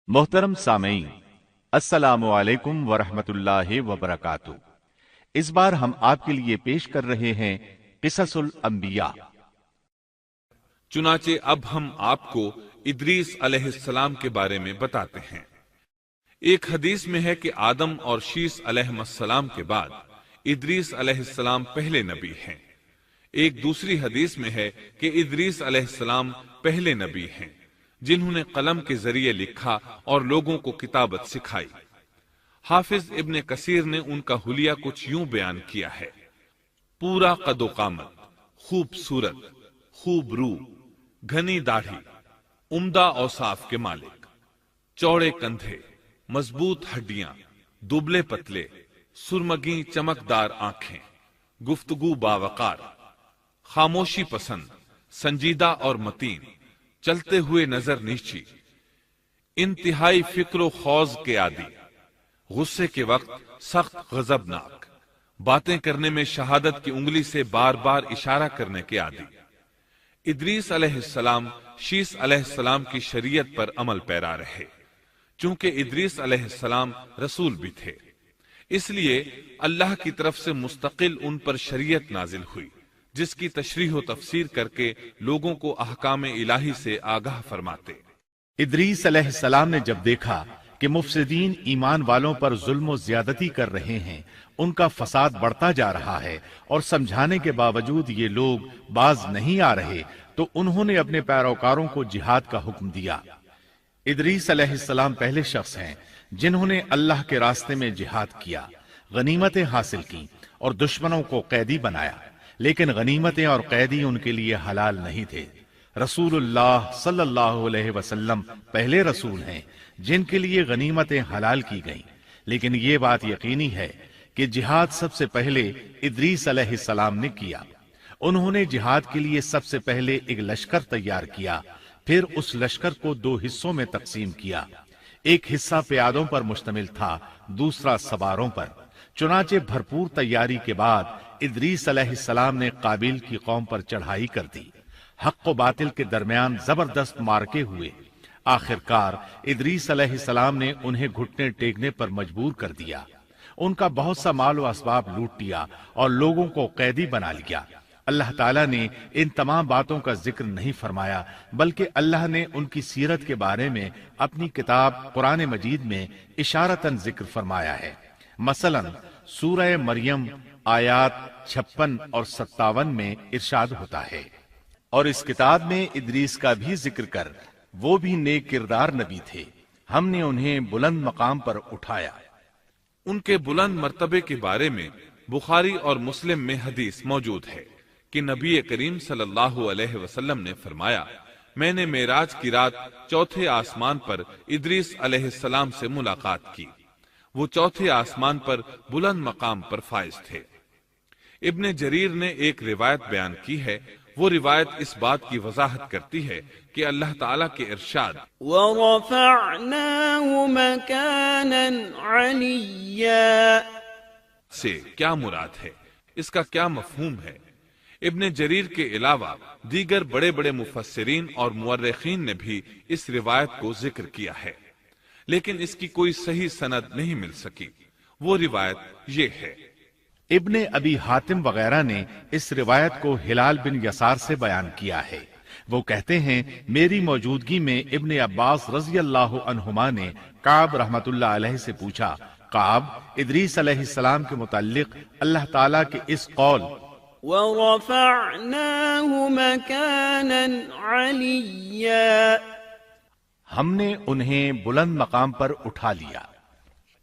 मोहतरम सामईन, अस्सलामु अलैकुम वरहमतुल्लाहि वबरकातुहू। इस बार हम आपके लिए पेश कर रहे हैं क़िससुल अंबिया। चुनाचे अब हम आपको इदरीस अलैहिस्सलाम के बारे में बताते हैं। एक हदीस में है कि आदम और शीस अलैहिस्सलाम के बाद इदरीस अलैहिस्सलाम पहले नबी हैं। एक दूसरी हदीस में है कि इदरीस अलैहिस्सलाम पहले नबी हैं जिन्होंने कलम के जरिए लिखा और लोगों को किताबत सिखाई। हाफिज इब्ने कसीर ने उनका हुलिया कुछ यूं बयान किया है: पूरा कदो कामत, खूबसूरत, खूब रू, घनी दाढ़ी, उम्दा औसाफ के मालिक, चौड़े कंधे, मजबूत हड्डियां, दुबले पतले, सुरमगी चमकदार आंखें, गुफ्तगू बावकार, खामोशी पसंद, संजीदा और मतीन, चलते हुए नजर नीची, इंतहाई फिक्र खौज के आदि, गुस्से के वक्त सख्त गजबनाक, बातें करने में शहादत की उंगली से बार बार इशारा करने के आदि। इदरीस अलैहिस्सलाम शीस अलैहिस्सलाम की शरीयत पर अमल पैरा रहे। चूंकि इदरीस अलैहिस्सलाम रसूल भी थे, इसलिए अल्लाह की तरफ से मुस्तकिल उन पर शरीयत नाजिल हुई, जिसकी तशरीह व तफसीर करके लोगों को अहकाम इलाही से आगाह फरमाते। इदरीस अलैहिस्सलाम ने जब देखा कि मुफसिदीन ईमान वालों पर जुल्म ज्यादती कर रहे हैं, उनका फसाद बढ़ता जा रहा है और समझाने के बावजूद ये लोग बाज नहीं आ रहे, तो उन्होंने अपने पैरोकारों को जिहाद का हुक्म दिया। इदरीस अलैहिस्सलाम पहले शख्स हैं जिन्होंने अल्लाह के रास्ते में जिहाद किया, गनीमतें हासिल की और दुश्मनों को कैदी बनाया। लेकिन गनीमतें और कैदी उनके लिए हलाल नहीं थे। रसूलुल्लाह सल्लल्लाहु अलैहि वसल्लम पहले रसूल हैं जिनके लिए गनीमतें हलाल की गईं। लेकिन ये बात यकीनी है कि जिहाद सबसे पहले इदरीस अलैहिस्सलाम ने किया। उन्होंने जिहाद के लिए सबसे पहले एक लश्कर तैयार किया, फिर उस लश्कर को दो हिस्सों में तकसीम किया। एक हिस्सा प्यादों पर मुश्तमिल था, दूसरा सवारों पर। चुनाचे भरपूर तैयारी के बाद इदरीस अलैहिस्सलाम ने काबिल की कौम पर चढ़ाई कर दी। हक व बातिल के दरमियान जबरदस्त मारके हुए। आखिरकार इदरीस अलैहिस्सलाम ने उन्हें घुटने टेकने पर मजबूर कर दिया। उनका बहुत सा माल व असबाब लूट लिया और लोगों को कैदी बना लिया। अल्लाह ताला ने इन तमाम बातों का जिक्र नहीं फरमाया, बल्कि अल्लाह ने उनकी सीरत के बारे में अपनी किताब कुरान मजीद में इशारतन जिक्र फरमाया है। मसलन सूरह मरियम आयात 56 और 57 में इरशाद होता है, और इस किताब में इदरीस का भी जिक्र कर, वो भी नेक किरदार नबी थे, हमने उन्हें बुलंद मकाम पर उठाया। उनके बुलंद मर्तबे के बारे में बुखारी और मुस्लिम में हदीस मौजूद है कि नबी करीम सल्लल्लाहु अलैहि वसल्लम ने फरमाया, मैंने मेराज की रात चौथे आसमान पर इदरीस अलैहिस्सलाम से मुलाकात की। वो चौथे आसमान पर बुलंद मकाम पर फाइज थे। इब्ने जरीर ने एक रिवायत बयान की है। वो रिवायत इस बात की वजाहत करती है कि अल्लाह ताला के इरशाद वरफ़अनाहु मकानन अलिय्या से क्या मुराद है, इसका क्या मफहूम है। इब्ने जरीर के अलावा दीगर बड़े बड़े मुफस्सिरीन और मुअर्रिखीन ने भी इस रिवायत को जिक्र किया है, लेकिन इसकी कोई सही सनद नहीं मिल सकी। वो रिवायत ये है। इब्ने अबी हातिम वगैरह ने इस रिवायत को हिलाल बिन यसार से बयान किया है। वो कहते हैं, मेरी मौजूदगी में इब्ने अब्बास रज़ी अल्लाहु अन्हुमा ने काब रहमतुल्लाह अलैहि से पूछा, काब, इदरीस अलैहिस्सलाम के मुताल्लिक अल्लाह ताला के इस कौल वरफ़अनाहु मकानन अलिय्या, हमने उन्हें बुलंद मकाम पर उठा लिया,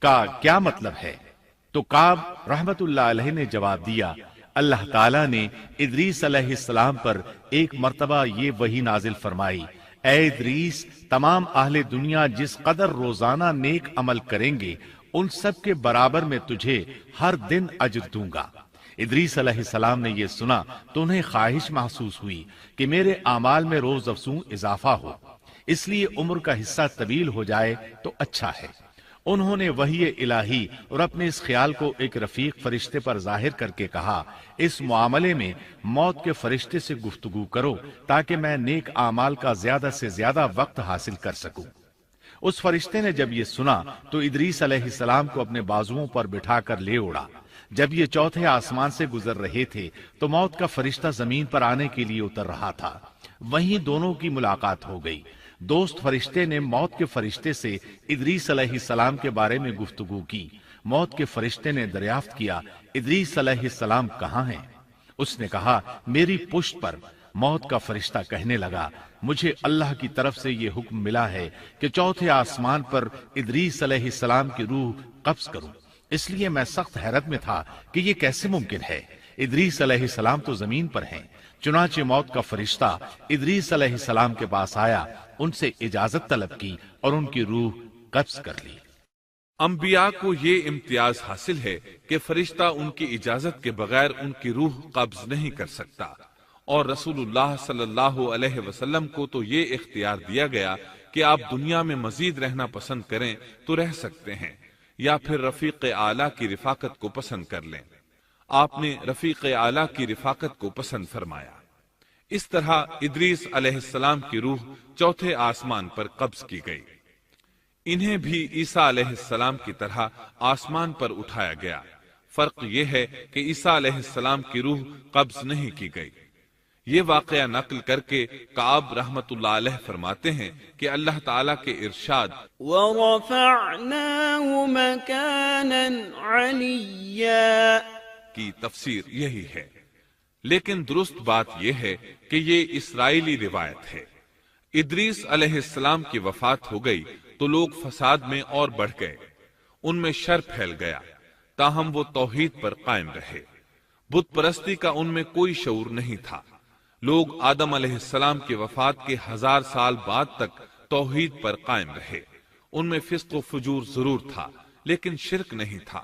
का क्या मतलब है? तो काब रहमतुल्लाह अलैहि ने जवाब दिया, अल्लाह ताला ने इदरीस अलैहिस्सलाम पर एक मर्तबा ये वही नाजिल फरमाई, ऐ इदरीस, तमाम अहले दुनिया जिस कदर रोजाना नेक अमल करेंगे, उन सब के बराबर में तुझे हर दिन अज्र दूंगा। इदरीस अलैहिस्सलाम ने यह सुना तो उन्हें ख्वाहिश महसूस हुई कि मेरे आमाल में रोज अफजूं इजाफा हो, इसलिए उम्र का हिस्सा तवील हो जाए तो अच्छा है। उन्होंने वही इलाही और अपने इस ख्याल को एक रफीक फरिश्ते पर जाहिर करके कहा, इस मामले में मौत के फरिश्ते से गुफ्तगू करो ताकि मैं नेक आमाल का ज्यादा से ज्यादा वक्त हासिल कर सकूं। اس فرشتے نے جب یہ سنا تو ادریس علیہ السلام کو اپنے بازوؤں پر بٹھا کر لے اڑا۔ جب یہ چوتھے آسمان سے گزر رہے تھے تو موت کا فرشتہ زمین پر آنے کے لیے اتر رہا تھا، وہیں دونوں کی ملاقات ہو گئی۔ دوست فرشتے نے موت کے فرشتے سے ادریس علیہ السلام کے بارے میں گفتگو کی۔ موت کے فرشتے نے دریافت کیا، ادریس علیہ السلام کہاں ہیں؟ اس نے کہا، میری پشت پر۔ موت کا فرشتہ کہنے لگا، مجھے اللہ کی طرف سے یہ حکم ملا ہے کہ چوتھے آسمان پر ادریس علیہ السلام کی روح قبض کروں، اس لیے میں سخت حیرت میں تھا کہ یہ کیسے ممکن ہے۔ ادریس علیہ السلام تو زمین پر ہیں۔ چنانچہ موت کا فرشتہ ادریس علیہ السلام کے پاس آیا، ان سے اجازت طلب کی اور ان کی روح قبض کر لی۔ انبیاء کو یہ امتیاز حاصل ہے کہ فرشتہ ان کی اجازت کے بغیر ان کی روح قبض نہیں کر سکتا، اور رسول اللہ صلی اللہ علیہ وسلم کو تو یہ اختیار دیا گیا کہ آپ دنیا میں مزید رہنا پسند کریں تو رہ سکتے ہیں، یا پھر رفیق اعلیٰ کی رفاقت کو پسند کر لیں۔ آپ نے رفیق اعلیٰ کی رفاقت کو پسند فرمایا۔ اس طرح ادریس علیہ السلام کی روح چوتھے آسمان پر قبض کی گئی۔ انہیں بھی عیسیٰ علیہ السلام کی طرح آسمان پر اٹھایا گیا۔ فرق یہ ہے کہ عیسیٰ علیہ السلام کی روح قبض نہیں کی گئی۔ یہ واقعہ نقل کر کے کعب رحمت اللہ علیہ فرماتے ہیں کہ اللہ تعالیٰ کے ارشاد وَرَفَعْنَاهُ مَكَانًا عَلِيًّا کی تفسیر یہی ہے، لیکن درست بات یہ ہے کہ یہ اسرائیلی روایت ہے۔ ادریس علیہ السلام کی وفات ہو گئی تو لوگ فساد میں اور بڑھ گئے، ان میں شر پھیل گیا، تاہم وہ توحید پر قائم رہے۔ بت پرستی کا ان میں کوئی شعور نہیں تھا۔ لوگ آدم علیہ السلام کی وفات کے 1000 سال بعد تک توحید پر قائم رہے۔ ان میں فسق و فجور ضرور تھا لیکن شرک نہیں تھا۔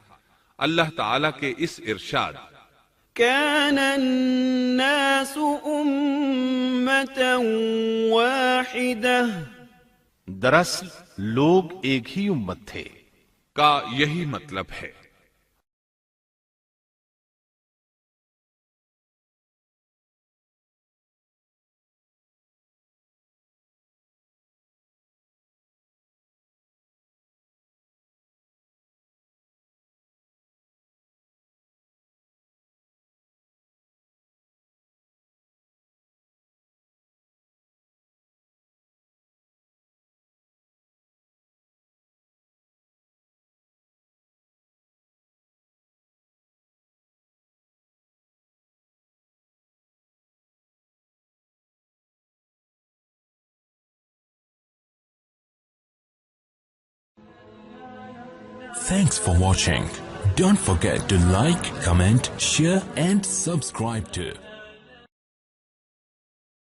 اللہ تعالیٰ کے اس ارشاد كان الناس أمة واحدة دراصل لوگ ایک ہی امت تھے کا یہی مطلب ہے۔ Thanks for watching. Don't forget to like, comment, share and subscribe to